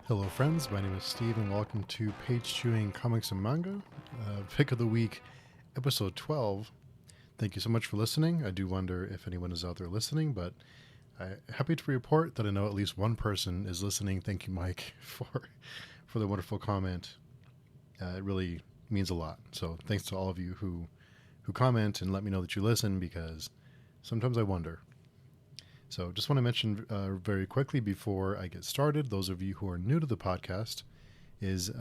Hello friends, my name is Steve and welcome to Page Chewing Comics and Manga, Pick of the Week, Episode 12. Thank you so much for listening. I do wonder if anyone is out there listening, but I'm happy to report that I know at least one person is listening. Thank you, Mike, for the wonderful comment. It really means a lot. So thanks to all of you who comment and let me know that you listen, because sometimes I wonder. So just want to mention very quickly before I get started, those of you who are new to the podcast, is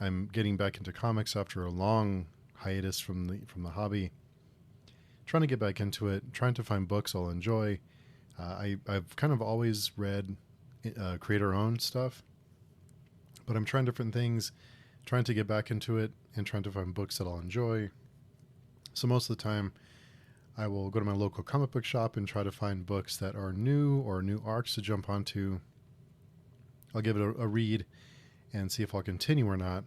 I'm getting back into comics after a long hiatus from the hobby. Trying to get back into it, trying to find books I'll enjoy. I've kind of always read creator-owned stuff, but I'm trying different things, trying to get back into it, and trying to find books that I'll enjoy. So most of the time, I will go to my local comic book shop and try to find books that are new or new arcs to jump onto. I'll give it a read and see if I'll continue or not.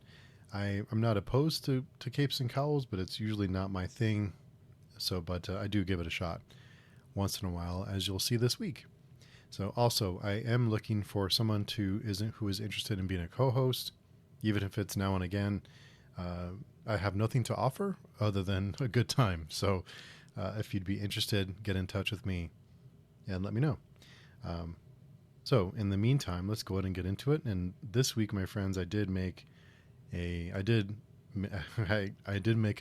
I'm not opposed to capes and cowls, but it's usually not my thing. But I do give it a shot once in a while, as you'll see this week. So also, I am looking for someone who is interested in being a co-host, even if it's now and again. I have nothing to offer other than a good time. So if you'd be interested, get in touch with me and let me know. So in the meantime, let's go ahead and get into it. And this week, my friends, I did make a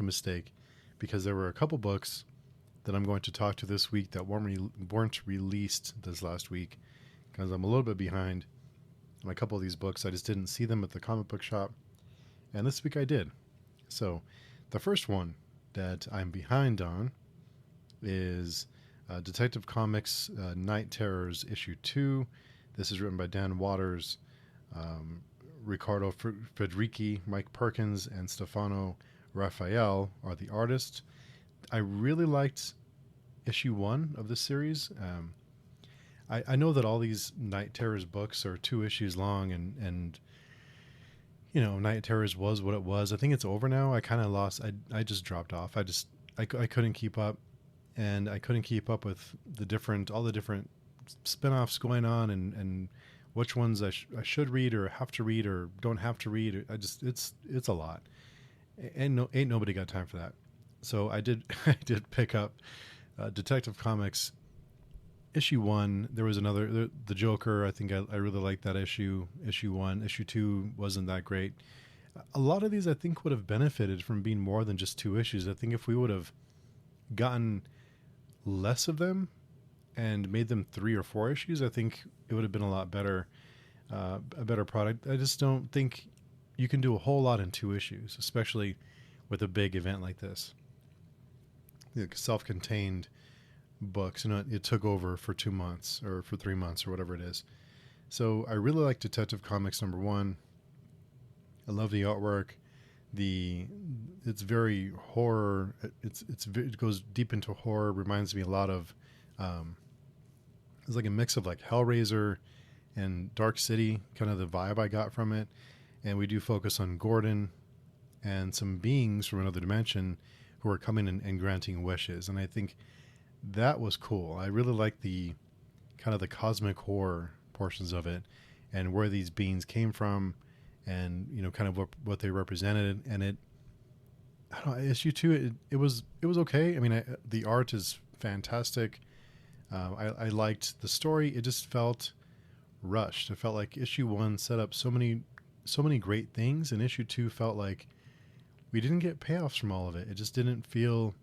mistake, because there were a couple books that I'm going to talk to this week that weren't released this last week, because I'm a little bit behind on a couple of these books. I just didn't see them at the comic book shop, and this week I did. So the first one that I'm behind on is Detective Comics Night Terrors issue 2. This is written by Dan Waters, Riccardo Federici, Mike Perkins, and Stefano Raphael are the artists. I really liked issue 1 of this series. I know that all these Night Terrors books are 2 issues long, and you know, Night Terrors was what it was. I think it's over now. I kind of lost. I just dropped off. I couldn't keep up, and I couldn't keep up with all the different spin-offs going on, and which ones I should read or have to read or don't have to read. It's a lot, and ain't nobody got time for that. So I did pick up Detective Comics issue 1. There was another, the Joker. I think I really liked that issue 1. Issue 2 wasn't that great. A lot of these I think would have benefited from being more than just 2 issues. I think if we would have gotten less of them and made them 3 or 4 issues, I think it would have been a lot better, a better product. I just don't think you can do a whole lot in 2 issues, especially with a big event like this. The self-contained books, it took over for 2 months or for 3 months or whatever it is. So I really like Detective Comics number 1. I love the artwork. It's very horror. It goes deep into horror. Reminds me a lot of it's like a mix of like Hellraiser and Dark City, kind of the vibe I got from it. And we do focus on Gordon and some beings from another dimension who are coming and granting wishes. And I think that was cool. I really like the kind of the cosmic horror portions of it, and where these beings came from, and kind of what they represented. And I don't know, issue 2, it was okay. I mean, the art is fantastic. I liked the story. It just felt rushed. It felt like issue 1 set up so many great things, and issue 2 felt like we didn't get payoffs from all of it. It just didn't feel.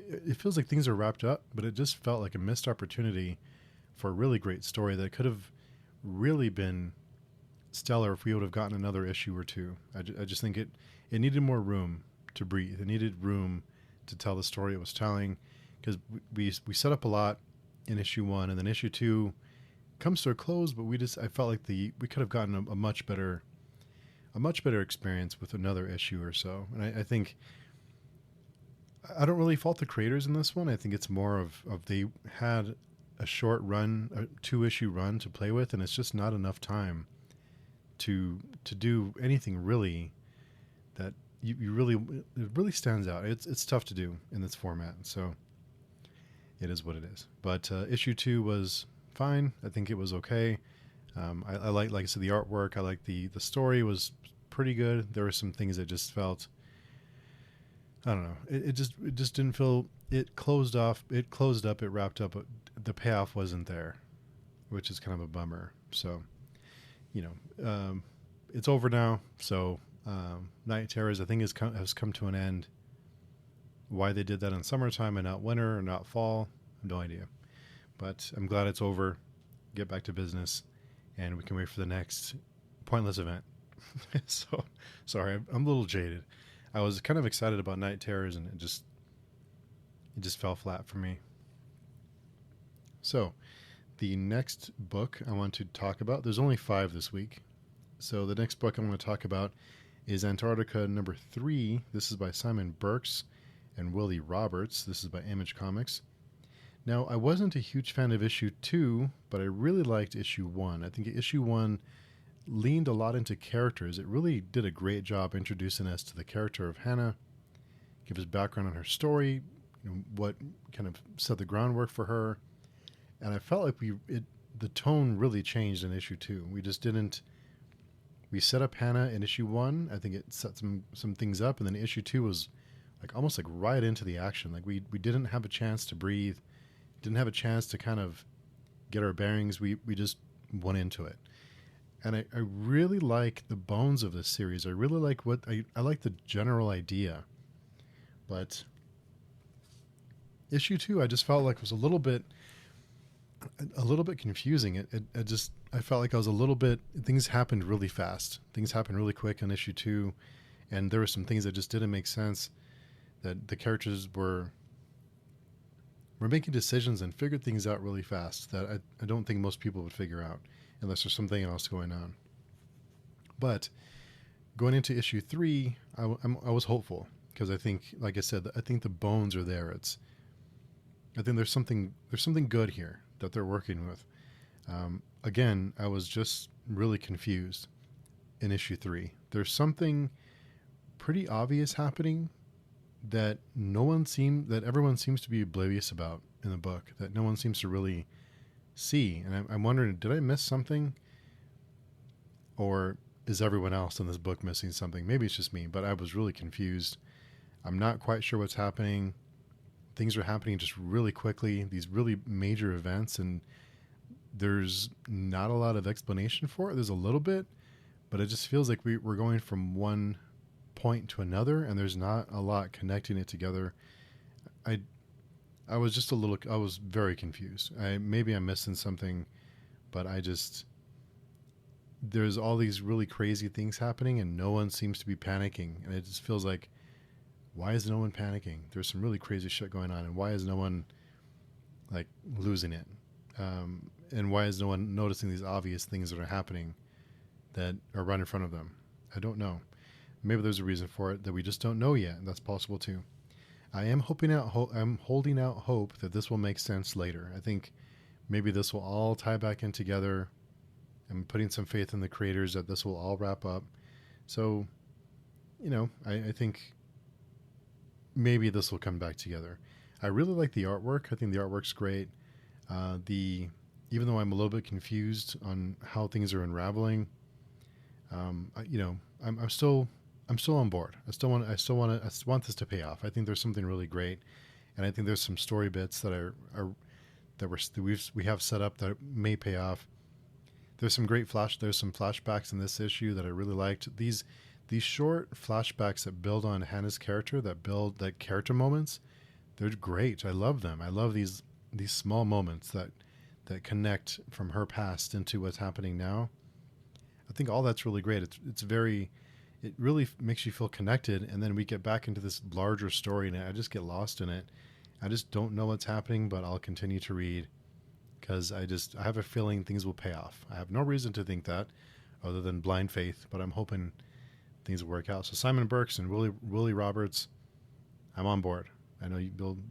It feels like things are wrapped up, but it just felt like a missed opportunity for a really great story that could have really been stellar if we would have gotten another issue or 2. I just think it needed more room to breathe. It needed room to tell the story it was telling, because we set up a lot in issue 1, and then issue 2 comes to a close, but I felt like we could have gotten a much better experience with another issue or so. And I think I don't really fault the creators in this one. I think it's more of they had a short run, a 2-issue run to play with, and it's just not enough time to do anything really that it really stands out. It's tough to do in this format, so it is what it is. But issue 2 was fine. I think it was okay. Like I said, the artwork. I like the story was pretty good. There were some things that just felt, I don't know. It just didn't feel. It closed off. It closed up. It wrapped up. But the payoff wasn't there, which is kind of a bummer. So, it's over now. So, Night Terrors, I think, has come to an end. Why they did that in summertime and not winter or not fall, I have no idea. But I'm glad it's over. Get back to business, and we can wait for the next pointless event. So, sorry, I'm a little jaded. I was kind of excited about Night Terrors, and it just fell flat for me. So, the next book I want to talk about, there's only 5 this week. So the next book I want to talk about is Antarctica number 3. This is by Simon Burks and Willie Roberts. This is by Image Comics. Now, I wasn't a huge fan of issue 2, but I really liked issue 1. I think issue 1 leaned a lot into characters. It really did a great job introducing us to the character of Hannah, give us background on her story, what kind of set the groundwork for her. And I felt like the tone really changed in issue 2. We set up Hannah in issue 1. I think it set some things up, and then issue 2 was almost right into the action. Like we didn't have a chance to breathe, didn't have a chance to kind of get our bearings. We just went into it. And I really like the bones of this series. I really like I like the general idea. But issue 2, I just felt like was a little bit confusing. I felt like I was a little bit, things happened really fast. Things happened really quick in issue 2, and there were some things that just didn't make sense, that the characters were making decisions and figured things out really fast that I don't think most people would figure out unless there's something else going on. But going into issue 3, I was hopeful because I think, like I said, I think the bones are there. I think there's something good here that they're working with. Again, I was just really confused in issue 3. There's something pretty obvious happening that everyone seems to be oblivious about in the book, that no one seems to really see. And I'm wondering, did I miss something? Or is everyone else in this book missing something? Maybe it's just me, but I was really confused. I'm not quite sure what's happening. Things are happening just really quickly, these really major events, and there's not a lot of explanation for it. There's a little bit, but it just feels like we're going from one point to another, and there's not a lot connecting it together. I was very confused. Maybe I'm missing something, but there's all these really crazy things happening, and no one seems to be panicking, and it just feels like, why is no one panicking? There's some really crazy shit going on, and why is no one losing it? And why is no one noticing these obvious things that are happening that are right in front of them? I don't know. Maybe there's a reason for it that we just don't know yet, and that's possible too. I am I'm holding out hope that this will make sense later. I think maybe this will all tie back in together. I'm putting some faith in the creators that this will all wrap up. So, I think maybe this will come back together. I really like the artwork. I think the artwork's great. Even though I'm a little bit confused on how things are unraveling, I'm still on board. I want this to pay off. I think there's something really great, and I think there's some story bits that we have set up that may pay off. There's some flashbacks in this issue that I really liked. These short flashbacks that build on Hannah's character, that character moments, they're great. I love them. I love these small moments that connect from her past into what's happening now. I think all that's really great. It really makes you feel connected, and then we get back into this larger story, and I just get lost in it. I just don't know what's happening, but I'll continue to read because I have a feeling things will pay off. I have no reason to think that other than blind faith, but I'm hoping things will work out. So Simon Burks and Willie Roberts, I'm on board. I know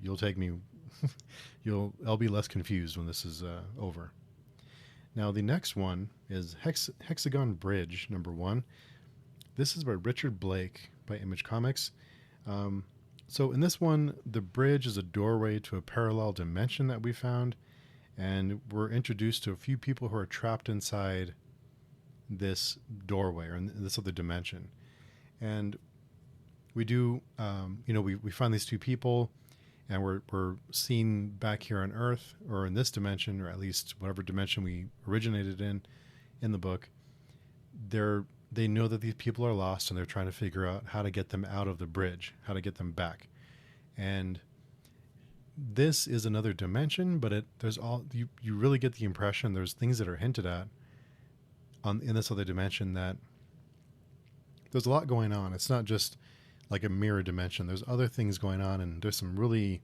you'll take me. I'll be less confused when this is over. Now the next one is Hexagon Bridge number 1. This is by Richard Blake by Image Comics. So in this one, the bridge is a doorway to a parallel dimension that we found, and we're introduced to a few people who are trapped inside this doorway or in this other dimension. And we do, we find these two people, and we're seen back here on Earth, or in this dimension, or at least whatever dimension we originated in the book. They know that these people are lost, and they're trying to figure out how to get them out of the bridge, how to get them back. And this is another dimension, but there's you really get the impression there's things that are hinted at in this other dimension, that there's a lot going on. It's not just like a mirror dimension. There's other things going on, and there's some really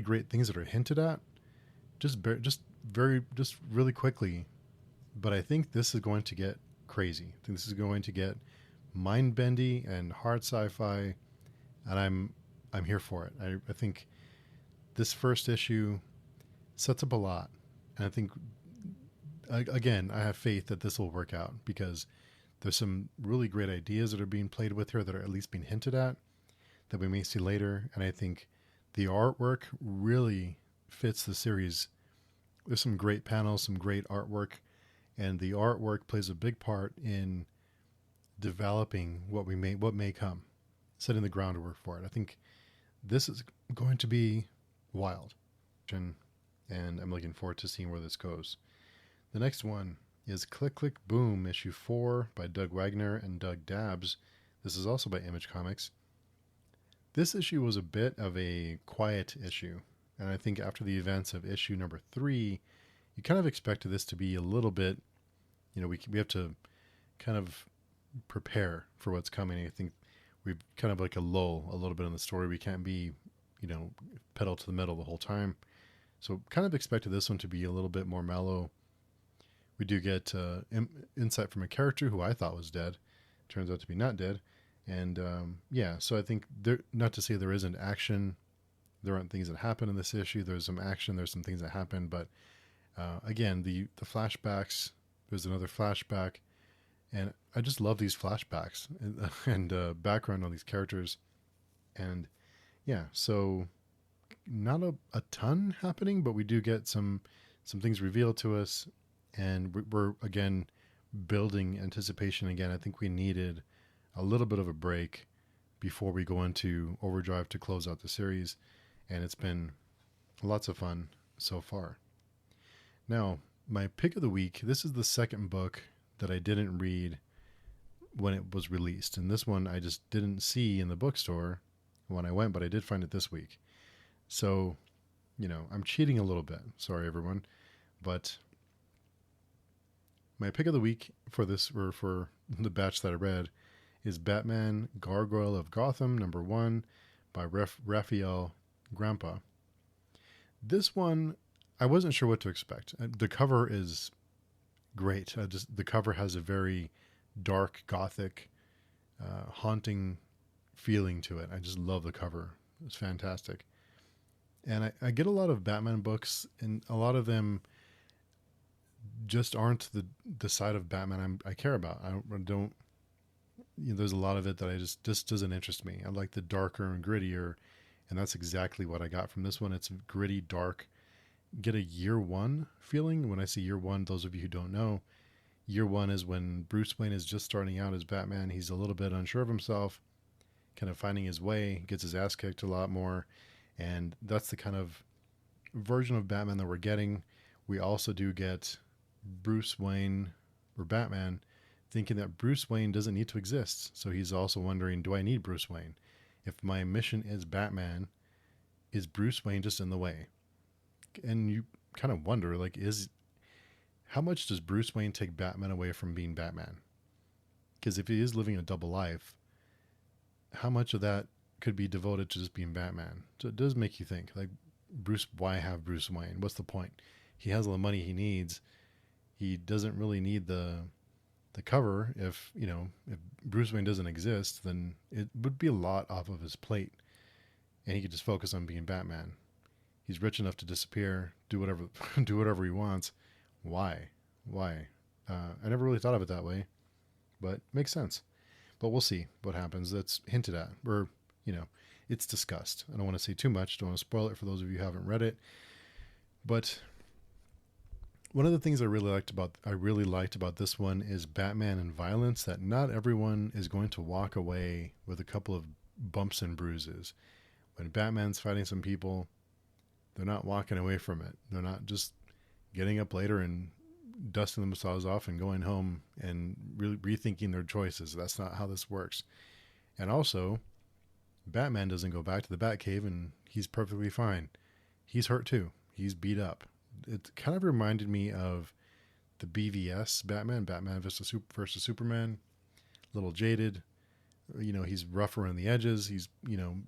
great things that are hinted at, just really quickly. But I think this is going to get crazy. I think this is going to get mind-bendy and hard sci-fi, and I'm here for it. I think this first issue sets up a lot, and I think, again, I have faith that this will work out, because there's some really great ideas that are being played with here, that are at least being hinted at, that we may see later. And I think the artwork really fits the series. There's some great panels, some great artwork, and the artwork plays a big part in developing what may come, setting the groundwork for it. I think this is going to be wild, and I'm looking forward to seeing where this goes. The next one is Klik, Klik, Boom, issue 4 by Doug Wagner and Doug Dabbs. This is also by Image Comics. This issue was a bit of a quiet issue, and I think after the events of issue number 3, you kind of expected this to be a little bit, we have to kind of prepare for what's coming. I think we've kind of like a lull a little bit in the story. We can't be, pedal to the metal the whole time. So kind of expected this one to be a little bit more mellow. We do get insight from a character who I thought was dead. Turns out to be not dead. And so I think, not to say there isn't action. There aren't things that happen in this issue. There's some action. There's some things that happen. But again, the flashbacks, there's another flashback. And I just love these flashbacks and background on these characters. And so not a ton happening, but we do get some things revealed to us. And we're, again, building anticipation again. I think we needed a little bit of a break before we go into overdrive to close out the series. And it's been lots of fun so far. Now, my pick of the week, this is the second book that I didn't read when it was released. And this one I just didn't see in the bookstore when I went, but I did find it this week. So, I'm cheating a little bit. Sorry, everyone. But my pick of the week for this, or for the batch that I read, is Batman Gargoyle of Gotham, number 1, by Raphael Grandpa. This one, I wasn't sure what to expect. The cover is great. The cover has a very dark, gothic, haunting feeling to it. I just love the cover. It's fantastic. And I get a lot of Batman books, and a lot of them just aren't the side of Batman I care about. I don't there's a lot of it that I just doesn't interest me. I like the darker and grittier, and that's exactly what I got from this one. It's gritty, dark. Get a year one feeling. When I say year one, those of you who don't know, year one is when Bruce Wayne is just starting out as Batman. He's a little bit unsure of himself, kind of finding his way, gets his ass kicked a lot more, and that's the kind of version of Batman that we're getting. We also do get Bruce Wayne, or Batman, thinking that Bruce Wayne doesn't need to exist. So he's also wondering, do I need Bruce Wayne? If my mission is Batman, is Bruce Wayne just in the way? And you kind of wonder, how much does Bruce Wayne take Batman away from being Batman? Because if he is living a double life, how much of that could be devoted to just being Batman? So it does make you think, why have Bruce Wayne? What's the point? He has all the money he needs. He doesn't really need the cover. If Bruce Wayne doesn't exist, then it would be a lot off of his plate, and he could just focus on being Batman. He's rich enough to disappear, do whatever he wants. Why? I never really thought of it that way, but makes sense. But we'll see what happens. That's hinted at, or it's discussed. I don't want to say too much. Don't want to spoil it for those of you who haven't read it. But one of the things I really liked about this one is Batman and violence. That not everyone is going to walk away with a couple of bumps and bruises. When Batman's fighting some people, they're not walking away from it. They're not just getting up later and dusting themselves off and going home and really rethinking their choices. That's not how this works. And also, Batman doesn't go back to the Batcave and he's perfectly fine. He's hurt too. He's beat up. It kind of reminded me of the BVS Batman versus Superman. A little jaded. He's rough around the edges.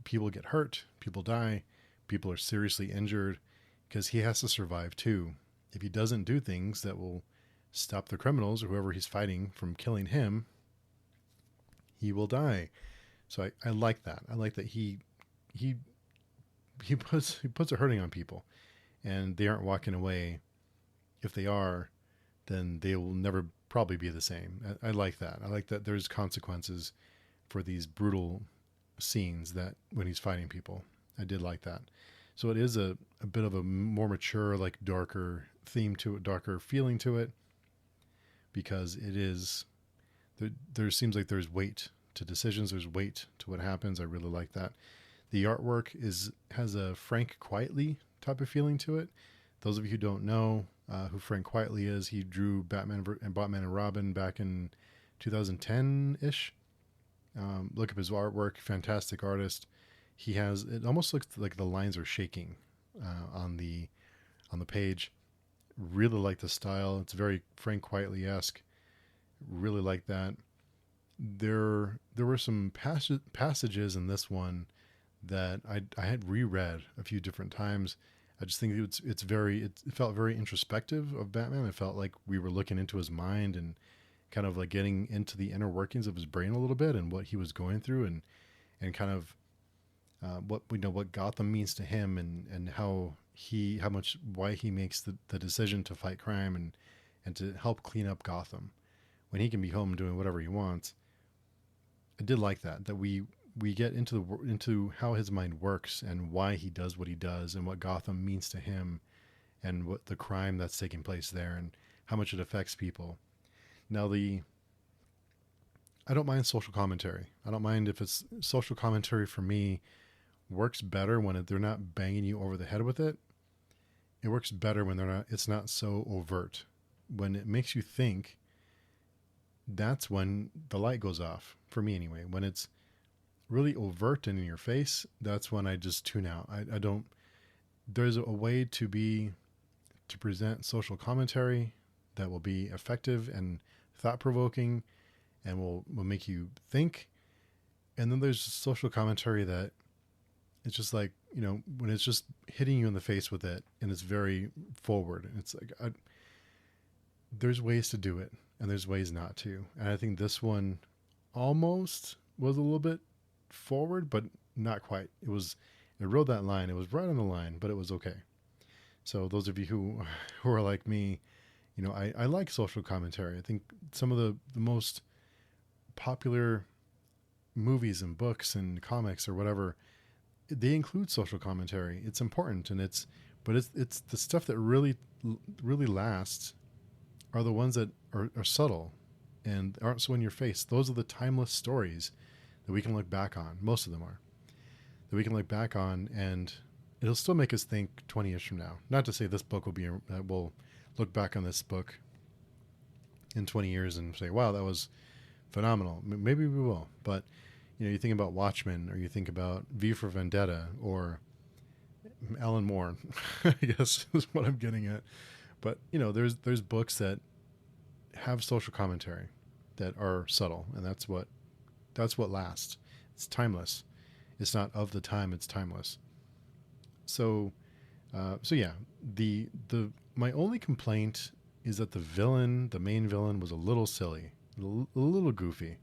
People get hurt. People die. People are seriously injured because he has to survive too. If he doesn't do things that will stop the criminals or whoever he's fighting from killing him, he will die. So I like that. I like that he puts a hurting on people, and they aren't walking away. If they are, then they will never probably be the same. I like that. I like that there's consequences for these brutal scenes that when he's fighting people. I did like that. So it is a bit of a more mature, like darker theme to it, darker feeling to it, because it is, there seems like there's weight to decisions. There's weight to what happens. I really like that. The artwork has a Frank Quitely type of feeling to it. Those of you who don't know who Frank Quitely is, he drew Batman and Robin back in 2010-ish. Look up his artwork. Fantastic artist. It almost looks like the lines are shaking on the page. Really like the style. It's very Frank Quitely-esque. Really like that. There were some passages in this one that I had reread a few different times. I just think it felt very introspective of Batman. It felt like we were looking into his mind and kind of like getting into the inner workings of his brain a little bit and what he was going through and kind of what Gotham means to him and why he makes the decision to fight crime and to help clean up Gotham when he can be home doing whatever he wants. I did like that we get into how his mind works and why he does what he does and what Gotham means to him and what the crime that's taking place there and how much it affects people. Now I don't mind social commentary. I don't mind if it's social commentary. For me, works better when they're not banging you over the head with it. It works better when it's not so overt. When it makes you think, that's when the light goes off, for me anyway. When it's really overt and in your face, that's when I just tune out. I don't, there's a way to present social commentary that will be effective and thought-provoking and will make you think. And then there's social commentary that it's just like, when it's just hitting you in the face with it and it's very forward. And it's like, there's ways to do it and there's ways not to. And I think this one almost was a little bit forward, but not quite. It rode that line. It was right on the line, but it was okay. So those of you who are like me, I like social commentary. I think some of the most popular movies and books and comics or whatever, they include social commentary. It's important, and it's the stuff that really lasts are the ones that are subtle and aren't so in your face. Those are the timeless stories that we can look back on. Most of them are that we can look back on, and it'll still make us think 20 years from now. Not to say this book we'll look back on this book in 20 years and say, wow, that was phenomenal. Maybe we will, but you think about Watchmen, or you think about V for Vendetta, or Alan Moore, I guess is what I'm getting at. But there's books that have social commentary that are subtle, and that's what lasts. It's timeless. It's not of the time. It's timeless. So yeah, my only complaint is that the main villain, was a little silly, a little goofy.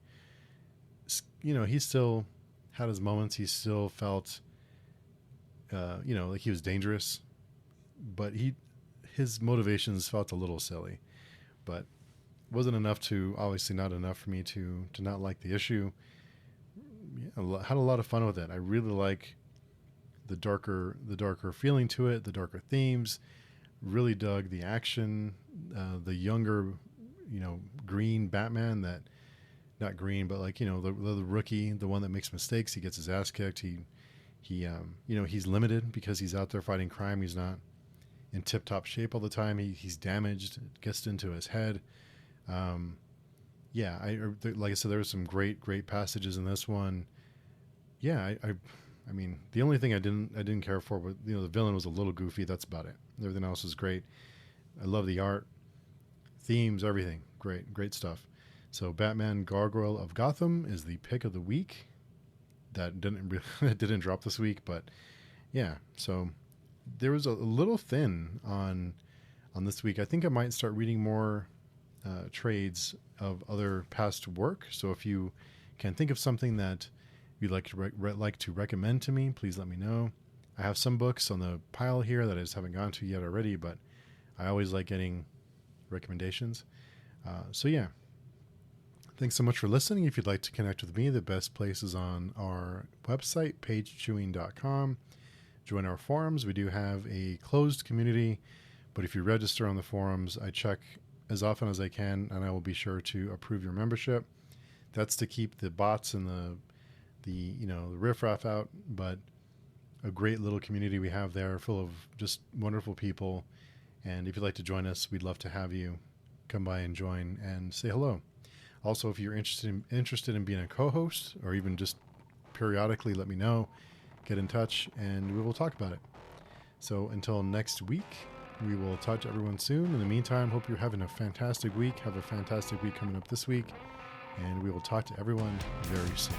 He still had his moments. He still felt, like he was dangerous, but his motivations felt a little silly, but wasn't enough obviously not enough for me to not like the issue. Yeah, had a lot of fun with it. I really like the darker feeling to it, the darker themes. Really dug the action, the younger, green Batman that, not green, but like, the rookie, the one that makes mistakes. He gets his ass kicked. He's limited because he's out there fighting crime. He's not in tip-top shape all the time. He's damaged. It gets into his head. Like I said, there were some great passages in this one. Yeah, I mean, the only thing I didn't care for, but the villain was a little goofy. That's about it. Everything else was great. I love the art, themes, everything. Great stuff. So Batman Gargoyle of Gotham is the pick of the week. That didn't drop this week, but yeah. So there was a little thin on this week. I think I might start reading more trades of other past work. So if you can think of something that you'd like to recommend to me, please let me know. I have some books on the pile here that I just haven't gone to yet already, but I always like getting recommendations. So yeah. Thanks so much for listening. If you'd like to connect with me, the best place is on our website, pagechewing.com. Join our forums. We do have a closed community, but if you register on the forums, I check as often as I can, and I will be sure to approve your membership. That's to keep the bots and the riffraff out, but a great little community we have there full of just wonderful people. And if you'd like to join us, we'd love to have you come by and join and say hello. Also, if you're interested in being a co-host, or even just periodically, let me know. Get in touch, and we will talk about it. So until next week, we will talk to everyone soon. In the meantime, hope you're having a fantastic week. Have a fantastic week coming up this week, and we will talk to everyone very soon.